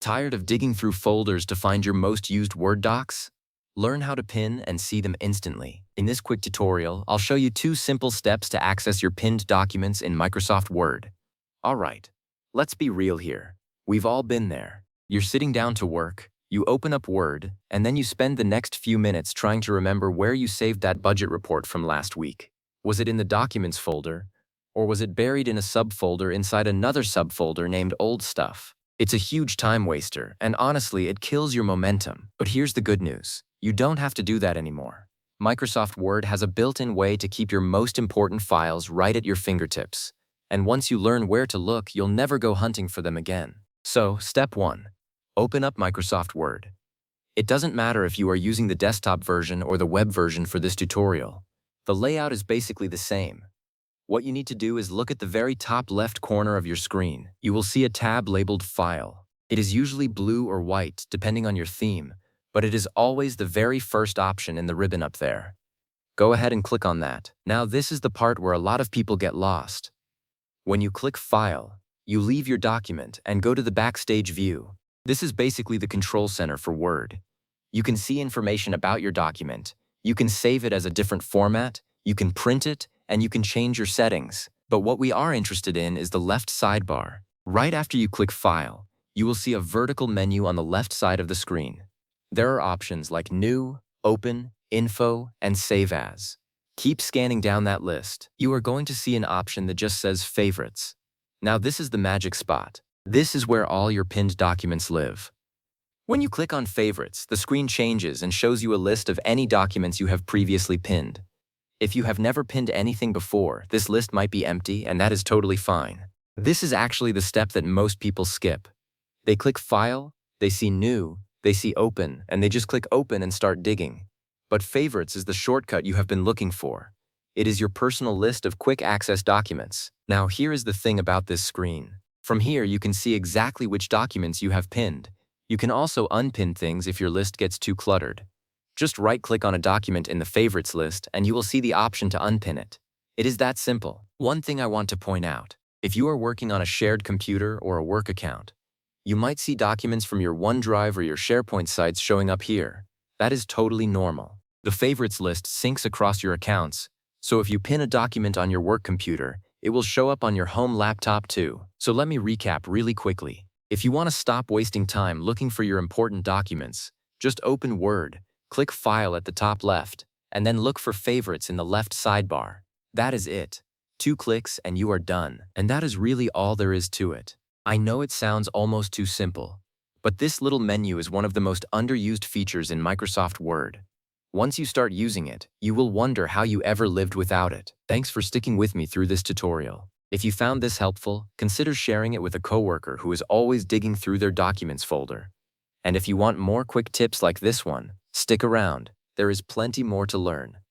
Tired of digging through folders to find your most used Word docs? Learn how to pin and see them instantly. In this quick tutorial, I'll show you 2 simple steps to access your pinned documents in Microsoft Word. Alright, let's be real here. We've all been there. You're sitting down to work, you open up Word, and then you spend the next few minutes trying to remember where you saved that budget report from last week. Was it in the Documents folder? Or was it buried in a subfolder inside another subfolder named Old Stuff? It's a huge time waster, and honestly, it kills your momentum. But here's the good news. You don't have to do that anymore. Microsoft Word has a built-in way to keep your most important files right at your fingertips. And once you learn where to look, you'll never go hunting for them again. So, step 1. Open up Microsoft Word. It doesn't matter if you are using the desktop version or the web version for this tutorial. The layout is basically the same. What you need to do is look at the very top left corner of your screen. You will see a tab labeled File. It is usually blue or white, depending on your theme, but it is always the very first option in the ribbon up there. Go ahead and click on that. Now this is the part where a lot of people get lost. When you click File, you leave your document and go to the Backstage View. This is basically the control center for Word. You can see information about your document. You can save it as a different format, you can print it, and you can change your settings. But what we are interested in is the left sidebar. Right after you click File, you will see a vertical menu on the left side of the screen. There are options like New, Open, Info, and Save As. Keep scanning down that list. You are going to see an option that just says Favorites. Now this is the magic spot. This is where all your pinned documents live. When you click on Favorites, the screen changes and shows you a list of any documents you have previously pinned. If you have never pinned anything before, this list might be empty, and that is totally fine. This is actually the step that most people skip. They click File, they see New, they see Open, and they just click Open and start digging. But Favorites is the shortcut you have been looking for. It is your personal list of quick access documents. Now here is the thing about this screen. From here you can see exactly which documents you have pinned. You can also unpin things if your list gets too cluttered. Just right-click on a document in the Favorites list and you will see the option to unpin it. It is that simple. One thing I want to point out. If you are working on a shared computer or a work account, you might see documents from your OneDrive or your SharePoint sites showing up here. That is totally normal. The Favorites list syncs across your accounts, so if you pin a document on your work computer, it will show up on your home laptop too. So let me recap really quickly. If you want to stop wasting time looking for your important documents, just open Word, click File at the top left, and then look for Favorites in the left sidebar. That is it. 2 clicks and you are done. And that is really all there is to it. I know it sounds almost too simple, but this little menu is one of the most underused features in Microsoft Word. Once you start using it, you will wonder how you ever lived without it. Thanks for sticking with me through this tutorial. If you found this helpful, consider sharing it with a coworker who is always digging through their Documents folder. And if you want more quick tips like this one, stick around. There is plenty more to learn.